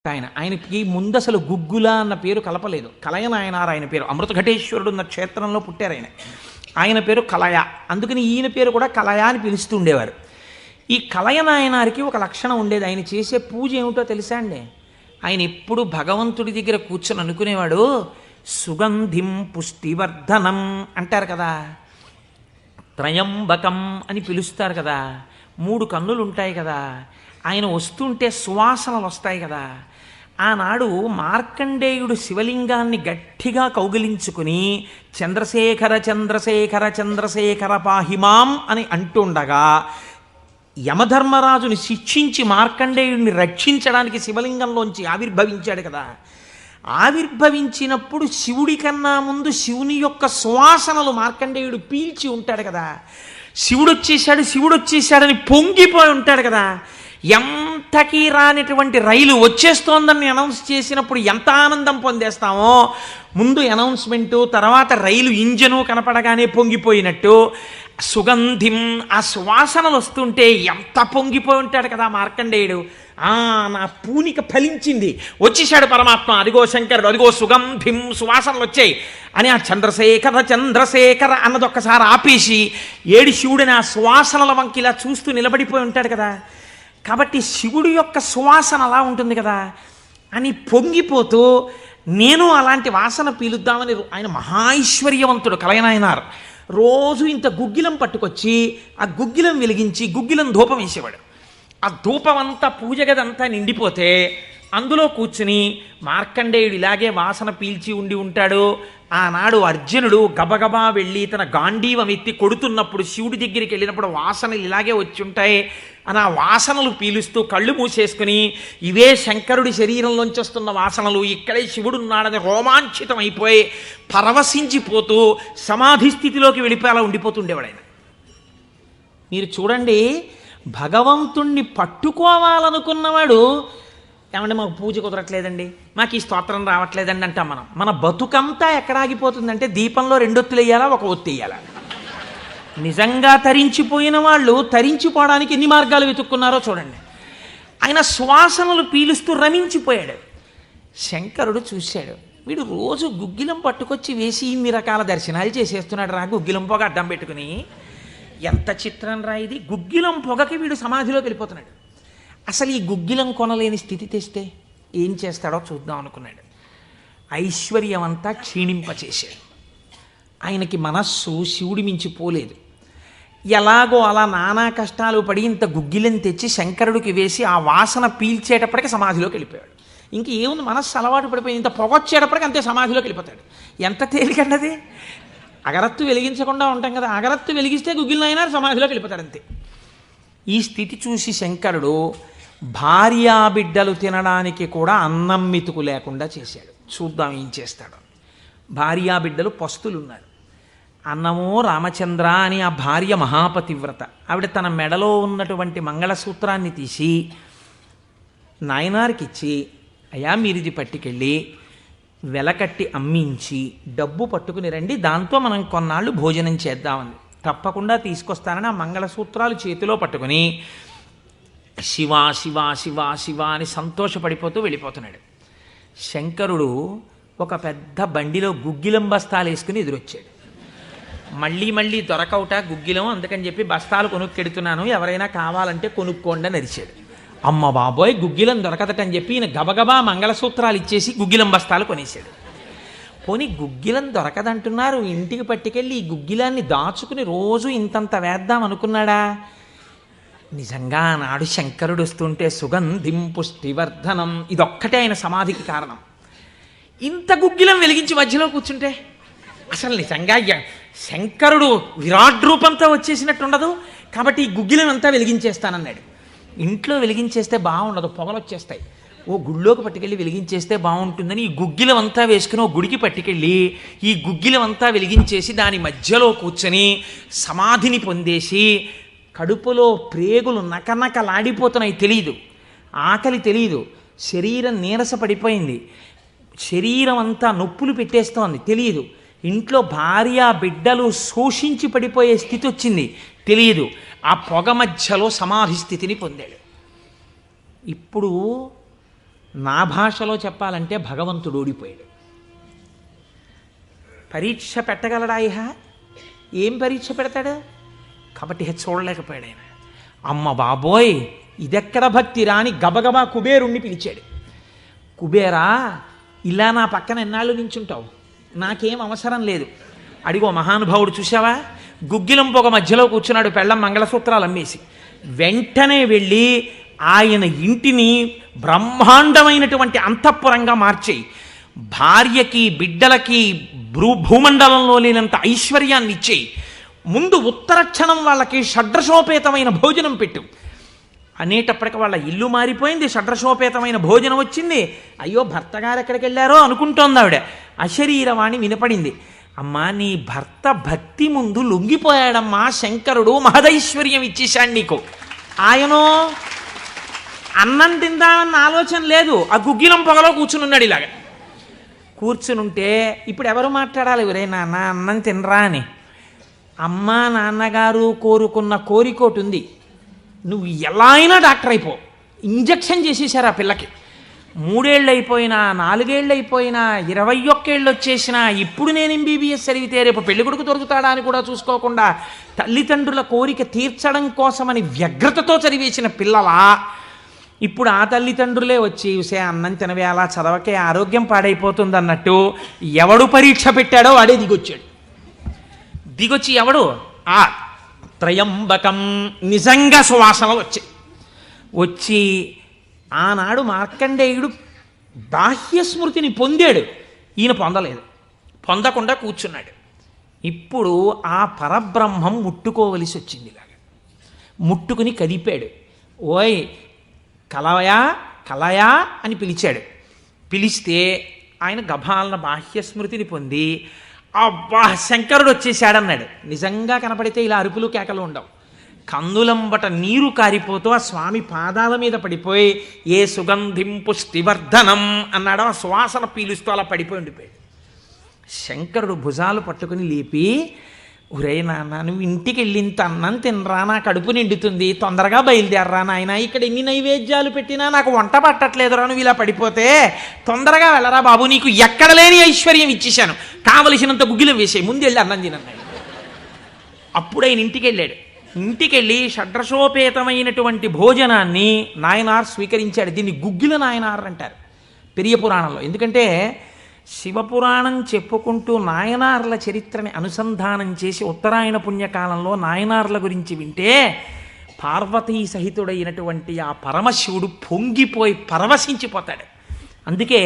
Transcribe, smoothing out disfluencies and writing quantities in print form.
ఆయనకి ముందు అసలు గుగ్గుల అన్న పేరు కలపలేదు. కలయనాయనారు ఆయన పేరు. అమృతఘటేశ్వరుడు ఉన్న క్షేత్రంలో పుట్టారు ఆయన. ఆయన పేరు కలయ. అందుకని ఈయన పేరు కూడా కలయ అని పిలుస్తూ ఉండేవారు. ఈ కలయనాయనారికి ఒక లక్షణం ఉండేది. ఆయన చేసే పూజ ఏమిటో తెలుసా అండి? ఆయన ఎప్పుడు భగవంతుడి దగ్గర కూర్చొని అనుకునేవాడు, సుగంధిం పుష్టివర్ధనం అంటారు కదా, త్రయంబకం అని పిలుస్తారు కదా, 3 కన్నులు ఉంటాయి కదా, ఆయన వస్తుంటే సువాసనలు వస్తాయి కదా. ఆనాడు మార్కండేయుడు శివలింగాన్ని గట్టిగా కౌగిలించుకుని చంద్రశేఖర చంద్రశేఖర చంద్రశేఖర పాహిమాం అని అంటుండగా యమధర్మరాజుని శిక్షించి మార్కండేయుడిని రక్షించడానికి శివలింగంలోంచి ఆవిర్భవించాడు కదా. ఆవిర్భవించినప్పుడు శివుడి కన్నా ముందు శివుని యొక్క సువాసనలు మార్కండేయుడు పీల్చి ఉంటాడు కదా. శివుడు వచ్చేసాడని పొంగిపోయి ఉంటాడు కదా. ఎంతకీ రానిటువంటి రైలు వచ్చేస్తోందని అనౌన్స్ చేసినప్పుడు ఎంత ఆనందం పొందేస్తామో, ముందు అనౌన్స్మెంటు, తర్వాత రైలు ఇంజను కనపడగానే పొంగిపోయినట్టు సుగంధిం, ఆ సువాసనలు వస్తుంటే ఎంత పొంగిపోయి ఉంటాడు కదా మార్కండేయుడు. నా పూనిక ఫలించింది, వచ్చేసాడు పరమాత్మ, అదిగో శంకరుడు, అదిగో సుగంధిం, సువాసనలు వచ్చాయి అని ఆ చంద్రశేఖర చంద్రశేఖర అన్నది ఒక్కసారి ఆపేసి ఏడి శివుడిని ఆ సువాసనల వంకి ఇలా చూస్తూ నిలబడిపోయి ఉంటాడు కదా. కాబట్టి శివుడి యొక్క సువాసన అలా ఉంటుంది కదా అని పొంగిపోతూ నేను అలాంటి వాసన పీలుద్దామని, ఆయన మహైశ్వర్యవంతుడు కలయనాయనార్. రోజు ఇంత గుగ్గిలం పట్టుకొచ్చి ఆ గుగ్గిలం వెలిగించి గుగ్గిలం ధూపం వేసేవాడు. ఆ ధూపం అంతా పూజ గదంతా నిండిపోతే అందులో కూర్చుని మార్కండేయుడు ఇలాగే వాసన పీల్చి ఉంటాడు. ఆనాడు అర్జునుడు గబగబా వెళ్ళి తన గాంధీవం ఎత్తి కొడుతున్నప్పుడు శివుడి దగ్గరికి వెళ్ళినప్పుడు వాసనలు ఇలాగే వచ్చి ఉంటాయి అని ఆ వాసనలు పీలుస్తూ కళ్ళు మూసేసుకుని ఇవే శంకరుడి శరీరంలోంచి వస్తున్న వాసనలు, ఇక్కడే శివుడున్నాడని రోమాంచితం అయిపోయి పరవశించిపోతూ సమాధి స్థితిలోకి వెళ్ళిపోయి అలా ఉండిపోతుండేవాడు ఆయన. మీరు చూడండి, భగవంతుణ్ణి పట్టుకోవాలనుకున్నవాడు, ఏమంటే మాకు పూజ కుదరట్లేదండి, మాకు ఈ స్తోత్రం రావట్లేదండి అంటాం మనం. మన బతుకంతా ఎక్కడ ఆగిపోతుందంటే దీపంలో 2 ఒత్తులు వేయాలా, 1 ఒత్తి వేయాలా. నిజంగా తరించిపోయిన వాళ్ళు తరించిపోవడానికి ఎన్ని మార్గాలు వెతుక్కున్నారో చూడండి. ఆయన సువాసనలు పీలుస్తూ రమించిపోయాడు. శంకరుడు చూశాడు, వీడు రోజు గుగ్గిలం పట్టుకొచ్చి వేసి ఇన్ని రకాల దర్శనాలు చేసేస్తున్నాడు రా, గుగ్గిలం పొగ అడ్డం పెట్టుకుని. ఎంత చిత్రం రా ఇది, గుగ్గిలం పొగకి వీడు సమాధిలోకి వెళ్ళిపోతున్నాడు. అసలు ఈ గుగ్గిలం కొనలేని స్థితి తెస్తే ఏం చేస్తాడో చూద్దాం అనుకున్నాడు. ఐశ్వర్యం అంతా క్షీణింపచేశాడు. ఆయనకి మనస్సు శివుడి మించి పోలేదు. ఎలాగో అలా నానా కష్టాలు పడి ఇంత గుగ్గిలం తెచ్చి శంకరుడికి వేసి ఆ వాసన పీల్చేటప్పటికి సమాధిలోకి వెళ్ళిపోయాడు. ఇంక ఏముంది, మనస్సు అలవాటు పడిపోయింది. ఇంత పొగొచ్చేటప్పటికి అంతే సమాధిలోకి వెళ్ళిపోతాడు. ఎంత తేలికండది. అగరత్తు వెలిగించకుండా ఉంటాం కదా, అగరత్తు వెలిగిస్తే గుగ్గిలం అయినా సమాధిలోకి వెళ్ళిపోతాడు అంతే. ఈ స్థితి చూసి శంకరుడు భార్యాబిడ్డలు తినడానికి కూడా అన్నం మెతుకు లేకుండా చేశాడు. చూద్దాం ఏం చేస్తాడు. భార్యాబిడ్డలు పస్తులున్నారు. అన్నమో రామచంద్ర అని ఆ భార్య మహాపతివ్రత. ఆవిడ తన మెడలో ఉన్నటువంటి మంగళసూత్రాన్ని తీసి నాయనారికి ఇచ్చి, అయ్యా మీరు ఇది పట్టుకెళ్ళి వెలకట్టి అమ్మించి డబ్బు పట్టుకుని రండి, దాంతో మనం కొన్నాళ్ళు భోజనం చేద్దామని. తప్పకుండా తీసుకొస్తానని ఆ మంగళసూత్రాలు చేతిలో పట్టుకుని శివ శివ శివ శివ అని సంతోషపడిపోతూ వెళ్ళిపోతున్నాడు. శంకరుడు ఒక పెద్ద బండిలో గుగ్గిలం బస్తాలు వేసుకుని ఎదురొచ్చాడు. మళ్ళీ దొరకవుట గుగ్గిలం, అందుకని చెప్పి బస్తాలు కొనుక్కెడుతున్నాను, ఎవరైనా కావాలంటే కొనుక్కోండి అని అరిచాడు. అమ్మ బాబోయ్, గుగ్గిలం దొరకదటని చెప్పి ఈయన గబగబా మంగళసూత్రాలు ఇచ్చేసి గుగ్గిలం బస్తాలు కొనేశాడు. పోనీ గుగ్గిలం దొరకదంటున్నారు, ఇంటికి పట్టుకెళ్ళి ఈ గుగ్గిలాన్ని దాచుకుని రోజు ఇంతంత వేద్దాం అనుకున్నాడా? నిజంగా నాడు శంకరుడు వస్తుంటే సుగంధిం పుష్టివర్ధనం, ఇదొక్కటే ఆయన సమాధికి కారణం. ఇంత గుగ్గిలం వెలిగించి మధ్యలో కూర్చుంటే అసలు నిజంగా శంకరుడు విరాట్ రూపంతో వచ్చేసినట్టు ఉండదు. కాబట్టి ఈ గుగ్గిలం అంతా వెలిగించేస్తానన్నాడు. ఇంట్లో వెలిగించేస్తే బాగుండదు, పొగలు వచ్చేస్తాయి. ఓ గుళ్ళోకి పట్టుకెళ్ళి వెలిగించేస్తే బాగుంటుందని ఈ గుగ్గిలం అంతా వేసుకుని ఓ గుడికి పట్టుకెళ్ళి ఈ గుగ్గిలం అంతా వెలిగించేసి దాని మధ్యలో కూర్చొని సమాధిని పొందేసి కడుపులో ప్రేగులు నకనకలాడిపోతున్నాయి, తెలియదు, ఆకలి తెలియదు, శరీరం నీరస పడిపోయింది, శరీరం అంతా నొప్పులు పెట్టేస్తోంది, తెలియదు, ఇంట్లో భార్య బిడ్డలు శోషించి పడిపోయే స్థితి వచ్చింది, తెలియదు. ఆ పొగ మధ్యలో సమాధి స్థితిని పొందాడు. ఇప్పుడు నా భాషలో చెప్పాలంటే భగవంతుడు ఓడిపోయాడు. పరీక్ష పెట్టగలడా ఇహ? ఏం పరీక్ష పెడతాడు? కాబట్టి చూడలేకపోయాడు ఆయన. అమ్మ బాబోయ్, ఇదెక్కడ భక్తి రాని గబగబా కుబేరుణ్ణి పిలిచాడు. కుబేరా, ఇలా నా పక్కన ఎన్నాళ్ళు నించుంటావు? నాకేం అవసరం లేదు. అడిగో మహానుభావుడు చూసావా, గుగ్గిలం పొగ మధ్యలో కూర్చున్నాడు పెళ్ళం మంగళసూత్రాలు అమ్మేసి. వెంటనే వెళ్ళి ఆయన ఇంటిని బ్రహ్మాండమైనటువంటి అంతఃపురంగా మార్చేయి, భార్యకి బిడ్డలకి భూమండలంలో లేనంత ఐశ్వర్యాన్ని ఇచ్చేయి, ముందు ఉత్తరక్షణం వాళ్ళకి షడ్రశోపేతమైన భోజనం పెట్టు అనేటప్పటికి వాళ్ళ ఇల్లు మారిపోయింది, షడ్రశోపేతమైన భోజనం వచ్చింది. అయ్యో భర్త గారు ఎక్కడికి వెళ్ళారో అనుకుంటోంది ఆవిడ. అశరీరవాణి వినపడింది. అమ్మా, నీ భర్త భక్తి ముందు లొంగిపోయాడమ్మా, శంకరుడు మహదైశ్వర్యం ఇచ్చేశాడు నీకు. ఆయనో అన్నం తిందామన్న ఆలోచన లేదు, ఆ గుగ్గిలం పొగలో కూర్చుని ఉన్నాడు. ఇలాగ కూర్చునుంటే ఇప్పుడు ఎవరు మాట్లాడాలి? ఒరే నాన్న అన్నం తినరా అని. అమ్మా నాన్నగారు కోరుకున్న కోరికోటి ఉంది, నువ్వు ఎలా అయినా డాక్టర్ అయిపో. ఇంజక్షన్ చేసేసారు ఆ పిల్లకి. 3 ఏళ్ళు అయిపోయినా, 4 ఏళ్ళు అయిపోయినా, 21 ఏళ్ళు వచ్చేసినా, ఇప్పుడు నేను MBBS చదివితే రేపు పెళ్లి కొడుకు దొరుకుతాడా అని కూడా చూసుకోకుండా తల్లిదండ్రుల కోరిక తీర్చడం కోసమని వ్యగ్రతతో చదివేసిన పిల్లలా ఇప్పుడు ఆ తల్లిదండ్రులే వచ్చి చూసే అన్నం తినవే, అలా చదవకే ఆరోగ్యం పాడైపోతుంది అన్నట్టు ఎవడు పరీక్ష పెట్టాడో వాడే దిగొచ్చాడు. దిగొచ్చి ఎవడు? ఆ త్రయంబకం నిజంగా సువాసనలు వచ్చి ఆనాడు మార్కండేయుడు బాహ్య స్మృతిని పొందాడు, ఈయన పొందలేదు. పొందకుండా కూర్చున్నాడు. ఇప్పుడు ఆ పరబ్రహ్మం ముట్టుకోవలసి వచ్చింది. ఇలాగా ముట్టుకుని కదిపాడు. ఓయ్ కలయా అని పిలిచాడు. పిలిస్తే ఆయన గభాలన బాహ్య స్మృతిని పొంది అబ్బా శంకరుడు వచ్చేసాడన్నాడు. నిజంగా కనపడితే ఇలా అరుపులు కేకలు ఉండవు. కందులంబట నీరు కారిపోతూ ఆ స్వామి పాదాల మీద పడిపోయి ఏ సుగంధిం పుష్టివర్ధనం అన్నాడు. ఆ సువాసన పీలుస్తూ అలా పడిపోయి ఉండిపోయాడు. శంకరుడు భుజాలు పట్టుకుని లేపి, ఒరే నాన్న, నువ్వు ఇంటికి వెళ్ళి ఇంత అన్నం తినరా, నా కడుపు నిండుతుంది, తొందరగా బయలుదేరరా నాయన, ఇక్కడ ఎన్ని నైవేద్యాలు పెట్టినా నాకు వంట పట్టట్లేదురా, నువ్వు ఇలా పడిపోతే తొందరగా వెళ్ళరా బాబు, నీకు ఎక్కడ లేని ఐశ్వర్యం ఇచ్చేశాను, కావలసినంత గుగ్గిలం వేసే, ముందు వెళ్ళి అన్నం తినన్నాడు. అప్పుడు ఆయన ఇంటికి వెళ్ళాడు. ఇంటికి వెళ్ళి షడ్రశోపేతమైనటువంటి భోజనాన్ని నాయనార్ స్వీకరించాడు. దీన్ని గుగ్గిల నాయనార్ అంటారు పెరియ పురాణంలో. ఎందుకంటే శివపురాణం చెప్పుకుంటూ నాయనార్ల చరిత్రని అనుసంధానం చేసి ఉత్తరాయణ పుణ్యకాలంలో నాయనార్ల గురించి వింటే పార్వతీ సహితుడైనటువంటి ఆ పరమశివుడు పొంగిపోయి పరవశించిపోతాడు. అందుకే